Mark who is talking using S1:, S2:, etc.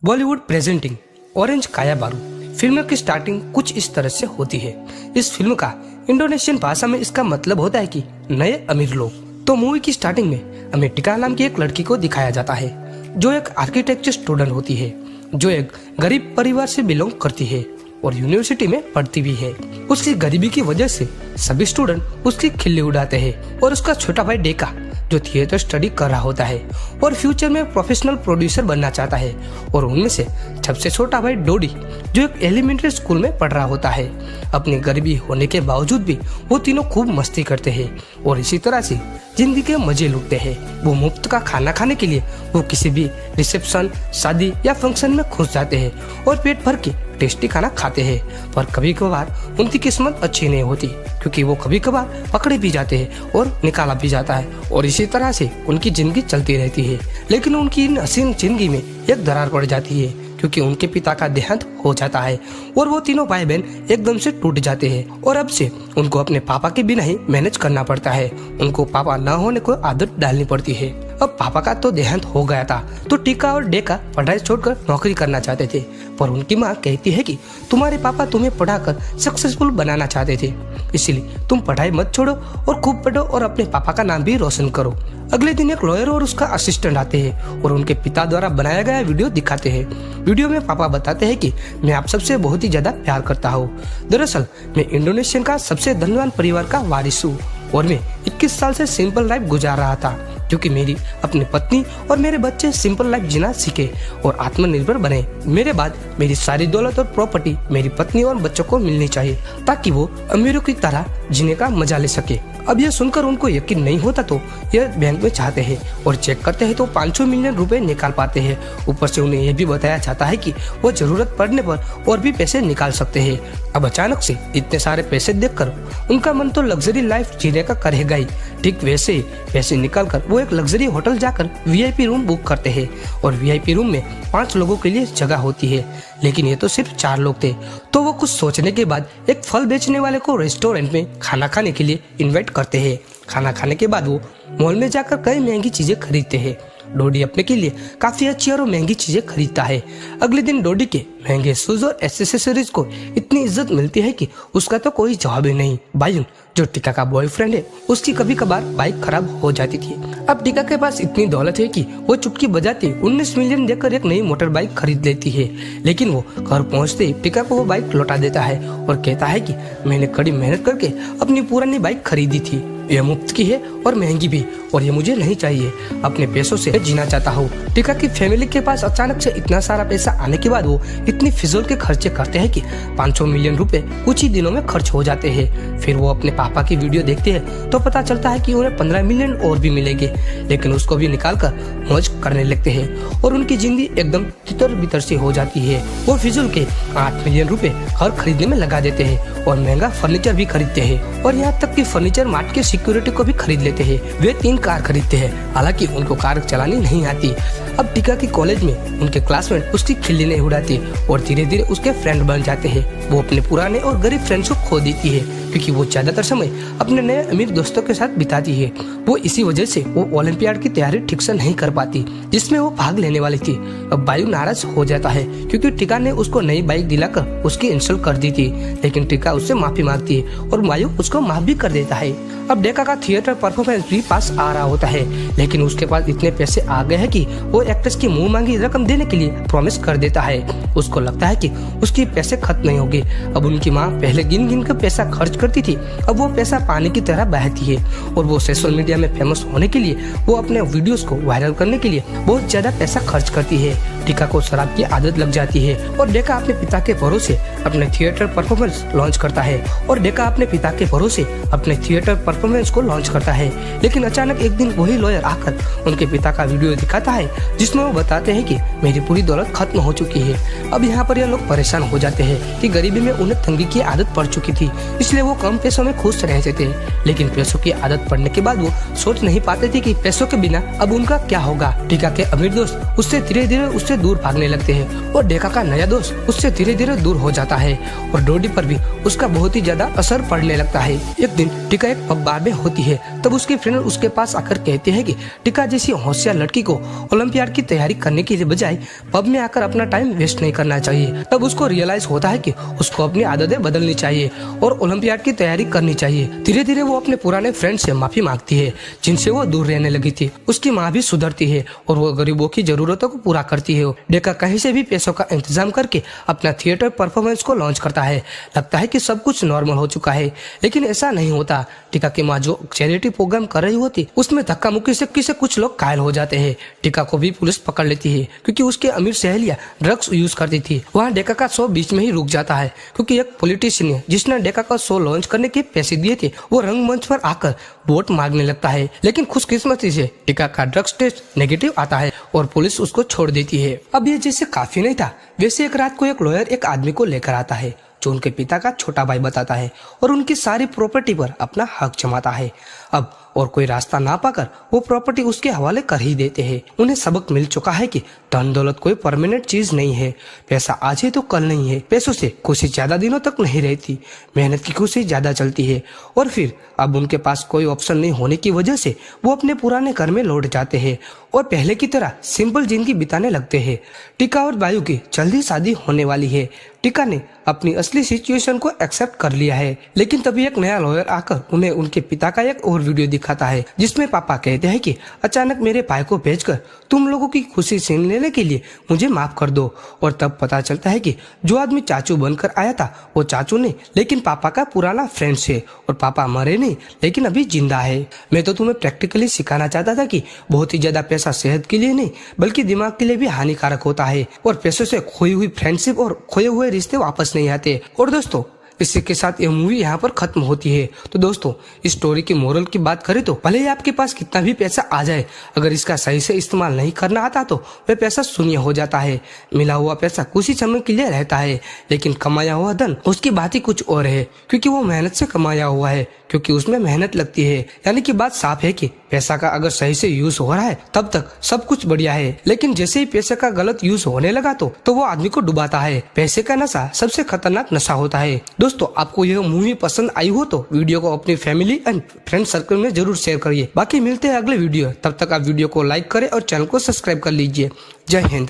S1: Bollywood presenting orange काया बारू। Film की स्टार्टिंग कुछ इस तरह से होती है। इस फिल्म का इंडोनेशियन भाषा में इसका मतलब होता है कि नए अमीर लोग। तो मूवी की स्टार्टिंग में हमें टिका नाम की एक लड़की को दिखाया जाता है जो एक आर्किटेक्चर स्टूडेंट होती है, जो एक गरीब परिवार से बिलोंग करती है और यूनिवर्सिटी में पढ़ती भी है। उसकी गरीबी की वजह से सभी स्टूडेंट उसकी खिल्ली उड़ाते हैं और उसका छोटा भाई डेका जो थिएटर स्टडी कर रहा होता है और फ्यूचर में प्रोफेशनल प्रोड्यूसर बनना चाहता है, और उनमें से सबसे छोटा भाई डोडी जो एक एलिमेंट्री स्कूल में पढ़ रहा होता है। अपनी गरीबी होने के बावजूद भी वो तीनों खूब मस्ती करते हैं और इसी तरह से जिंदगी के मजे लूटते हैं। वो मुफ्त का खाना खाने के लिए वो किसी भी रिसेप्शन, शादी या फंक्शन में घुस जाते हैं और पेट भर के टेस्टी खाना खाते हैं। पर कभी कभार उनकी किस्मत अच्छी नहीं होती क्योंकि वो कभी कभार पकड़े भी जाते हैं और निकाला भी जाता है, और इसी तरह से उनकी जिंदगी चलती रहती है। लेकिन उनकी इन हसीन जिंदगी में एक दरार पड़ जाती है क्योंकि उनके पिता का देहांत हो जाता है और वो तीनों भाई बहन एकदम से टूट जाते हैं और अब से उनको अपने पापा के बिना ही मैनेज करना पड़ता है। उनको पापा न होने को आदत डालनी पड़ती है। अब पापा का तो देहांत हो गया था तो टिका और डेका पढ़ाई छोड़कर नौकरी करना चाहते थे, पर उनकी माँ कहती है कि तुम्हारे पापा तुम्हें पढ़ाकर सक्सेसफुल बनाना चाहते थे, इसलिए तुम पढ़ाई मत छोड़ो और खूब पढ़ो और अपने पापा का नाम भी रोशन करो। अगले दिन एक लॉयर और उसका असिस्टेंट आते हैं और उनके पिता द्वारा बनाया गया वीडियो दिखाते हैं। वीडियो में पापा बताते हैं कि मैं आप सबसे बहुत ही ज्यादा प्यार करता हूँ। दरअसल मैं इंडोनेशिया का सबसे धनवान परिवार का वारिस हूँ और मैं 21 साल से सिंपल लाइफ गुजार रहा था क्योंकि मेरी अपनी पत्नी और मेरे बच्चे सिंपल लाइफ जीना सीखे और आत्मनिर्भर बने। मेरे बाद मेरी सारी दौलत और प्रॉपर्टी मेरी पत्नी और बच्चों को मिलनी चाहिए ताकि वो अमीरों की तरह जीने का मजा ले सके। अब यह सुनकर उनको यकीन नहीं होता तो यह बैंक में चाहते हैं और चेक करते हैं तो 500 मिलियन रुपए निकाल पाते हैं। ऊपर से उन्हें यह भी बताया जाता है कि वो जरूरत पड़ने पर और भी पैसे निकाल सकते हैं। अब अचानक से इतने सारे पैसे देखकर उनका मन तो लग्जरी लाइफ जीने का करेगा ही। ठीक वैसे ही पैसे निकालकर वो एक लग्जरी होटल जाकर वीआईपी रूम बुक करते हैं और वीआईपी रूम में 5 लोगों के लिए जगह होती है, लेकिन ये तो सिर्फ 4 लोग थे। तो वो कुछ सोचने के बाद एक फल बेचने वाले को रेस्टोरेंट में खाना खाने के लिए इनवाइट करते हैं। खाना खाने के बाद वो मॉल में जाकर कई महंगी चीजें खरीदते हैं। डोडी अपने के लिए काफी अच्छी और महंगी चीजें खरीदता है। अगले दिन डोडी के महंगे शूज और एसेसरीज को इतनी इज्जत मिलती है कि उसका तो कोई जवाब ही नहीं। बायुन जो टिका का बॉयफ्रेंड है, उसकी कभी कभार बाइक खराब हो जाती थी। अब टिका के पास इतनी दौलत है कि वो चुटकी बजाते 19 मिलियन देकर एक नई मोटर बाइक खरीद लेती है, लेकिन वो घर पहुंचते ही टिका को वो बाइक लौटा देता है और कहता है कि मैंने कड़ी मेहनत करके अपनी पुरानी बाइक खरीदी थी, यह मुफ्त की है और महंगी भी, और ये मुझे नहीं चाहिए। अपने पैसों से जीना चाहता हूँ। टिका की फैमिली के पास अचानक से इतना सारा पैसा आने के बाद वो इतनी फिजूल के खर्चे करते हैं कि 500 मिलियन रुपए कुछ ही दिनों में खर्च हो जाते हैं। फिर वो अपने पापा की वीडियो देखते हैं तो पता चलता है कि उन्हें 15 मिलियन और भी मिलेंगे, लेकिन उसको भी निकाल कर मौज करने लगते हैं और उनकी जिंदगी एकदम तितर बितर से हो जाती है। वो फिजूल के 8 मिलियन रुपए घर खरीदने में लगा देते हैं और महंगा फर्नीचर भी खरीदते हैं और यहाँ तक कि फर्नीचर मार्ट के सिक्योरिटी को भी खरीद लेते हैं। वे 3 कार खरीदते हैं, हालांकि उनको कार चलानी नहीं आती। अब टिका की कॉलेज में उनके क्लासमेट उसकी खिल्ली नहीं उड़ाती और धीरे धीरे उसके फ्रेंड बन जाते हैं। वो अपने पुराने और गरीब फ्रेंड्स को खो देती है क्योंकि वो ज्यादातर समय अपने नए अमीर दोस्तों के साथ बिताती है। वो इसी वजह से वो ओलंपियाड की तैयारी ठीक से नहीं कर पाती जिसमें वो भाग लेने वाली थी। अब बायु नाराज हो जाता है क्योंकि टिका ने उसको नई बाइक दिलाकर उसकी इंसल्ट कर दी थी, लेकिन टिका उससे माफी मांगती है और बायु उसको माफ भी कर देता है। अब डेका का थिएटर परफॉर्मेंस भी पास आ रहा होता है, लेकिन उसके पास इतने पैसे आ गए हैं कि वो एक्ट्रेस की मुंह मांगी रकम देने के लिए प्रॉमिस कर देता है। उसको लगता है कि उसके पैसे खत्म नहीं होंगे। अब उनकी माँ पहले गिन गिन कर पैसा खर्च करती थी, अब वो पैसा पानी की तरह बहती है और वो सोशल मीडिया में फेमस होने के लिए वो अपने वीडियोस को वायरल करने के लिए बहुत ज्यादा पैसा खर्च करती है। टिका को शराब की आदत लग जाती है और डेका अपने पिता के भरोसे अपने थिएटर परफॉर्मेंस लॉन्च करता है और डेका अपने पिता के भरोसे अपने थिएटर परफॉर्मेंस को लॉन्च करता है। लेकिन अचानक एक दिन वही लॉयर आकर उनके पिता का वीडियो दिखाता है जिसमें वो बताते हैं कि मेरी पूरी दौलत खत्म हो चुकी है। अब यहाँ पर यह लोग परेशान हो जाते हैं कि गरीबी में उन्हें तंगी की आदत पड़ चुकी थी, इसलिए वो कम पैसों में खुश रहते थे। लेकिन पैसों की आदत पड़ने के बाद वो सोच नहीं पाते थे कि पैसों के बिना अब उनका क्या होगा। टिका के अमीर दोस्त उससे धीरे धीरे उससे से दूर भागने लगते हैं और डेका का नया दोस्त उससे धीरे धीरे दूर हो जाता है और डोडी पर भी उसका बहुत ही ज्यादा असर पड़ने लगता है। एक दिन टीका एक पब बार में होती है, तब उसके फ्रेंड उसके पास आकर कहते हैं कि टीका जैसी होशियार लड़की को ओलंपियाड की तैयारी करने के बजाय पब में आकर अपना टाइम वेस्ट नहीं करना चाहिए। तब उसको रियलाइज होता है कि उसको अपनी आदतें बदलनी चाहिए और ओलंपियाड की तैयारी करनी चाहिए। धीरे धीरे वो अपने पुराने फ्रेंड से माफी मांगती है जिनसे वो दूर रहने लगी थी। उसकी माँ भी सुधरती है और वो गरीबों की जरूरतों को पूरा करती है। डेका कहीं से भी पैसों का इंतजाम करके अपना थिएटर परफॉर्मेंस को लॉन्च करता है। लगता है कि सब कुछ नॉर्मल हो चुका है, लेकिन ऐसा नहीं होता। टीका की माँ जो चैरिटी प्रोग्राम कर रही होती उसमें धक्का मुक्की से कुछ लोग घायल हो जाते हैं। टीका को भी पुलिस पकड़ लेती है क्योंकि उसके अमीर सहेलियां ड्रग्स यूज करती थी। वहाँ डेका का शो बीच में ही रुक जाता है क्योंकि एक पॉलिटिशियन है जिसने डेका का शो लॉन्च करने के पैसे दिए थे, वो रंगमंच पर आकर वोट मांगने लगता है। लेकिन खुशकिस्मती से टीका का ड्रग्स टेस्ट नेगेटिव आता है और पुलिस उसको छोड़ देती है। अब ये जैसे काफी नहीं था, वैसे एक रात को एक लॉयर एक आदमी को लेकर आता है जो उनके पिता का छोटा भाई बताता है और उनकी सारी प्रॉपर्टी पर अपना हक जमाता है। अब और कोई रास्ता ना पाकर वो प्रॉपर्टी उसके हवाले कर ही देते हैं। उन्हें सबक मिल चुका है कि धन दौलत कोई परमानेंट चीज नहीं है। पैसा आज है तो कल नहीं है। पैसों से खुशी ज्यादा दिनों तक नहीं रहती, मेहनत की खुशी ज्यादा चलती है। और फिर अब उनके पास कोई ऑप्शन नहीं होने की वजह से वो अपने पुराने घर में लौट जाते हैं और पहले की तरह सिंपल जिंदगी बिताने लगते हैं। टीका और बायू की जल्दी शादी होने वाली है। टीका ने अपनी असली सिचुएशन को एक्सेप्ट कर लिया है, लेकिन तभी एक नया लॉयर आकर उन्हें उनके पिता का एक और वीडियो दिखाता है जिसमें पापा कहते हैं कि अचानक मेरे भाई को भेजकर तुम लोगों की खुशी छीन लेने के लिए मुझे माफ कर दो। और तब पता चलता है कि जो आदमी चाचू बनकर आया था वो चाचू नहीं लेकिन पापा का पुराना फ्रेंड है और पापा मरे नहीं लेकिन अभी जिंदा है। मैं तो तुम्हें प्रैक्टिकली सिखाना चाहता था कि बहुत ही ज्यादा पैसा सेहत के लिए नहीं बल्कि दिमाग के लिए भी हानिकारक होता है और पैसों से खोई हुई फ्रेंडशिप और खोए हुए रिश्ते वापस नहीं आते। और दोस्तों इसी के साथ ये मूवी यहाँ पर खत्म होती है। तो दोस्तों इस स्टोरी की मोरल की बात करें तो भले ही आपके पास कितना भी पैसा आ जाए, अगर इसका सही से इस्तेमाल नहीं करना आता तो वह पैसा शून्य हो जाता है। मिला हुआ पैसा कुछ ही समय के लिए रहता है, लेकिन कमाया हुआ धन उसकी बात ही कुछ और है क्योंकि वो मेहनत से कमाया हुआ है, क्योंकि उसमें मेहनत लगती है। यानी कि बात साफ है कि पैसा का अगर सही से यूज हो रहा है तब तक सब कुछ बढ़िया है, लेकिन जैसे ही पैसे का गलत यूज होने लगा तो वो आदमी को डुबाता है। पैसे का नशा सबसे खतरनाक नशा होता है। दोस्तों आपको यह मूवी पसंद आई हो तो वीडियो को अपनी फैमिली एंड फ्रेंड सर्कल में जरूर शेयर करिए। बाकी मिलते हैं अगले वीडियो, तब तक आप वीडियो को लाइक करें और चैनल को सब्सक्राइब कर लीजिए। जय हिंद।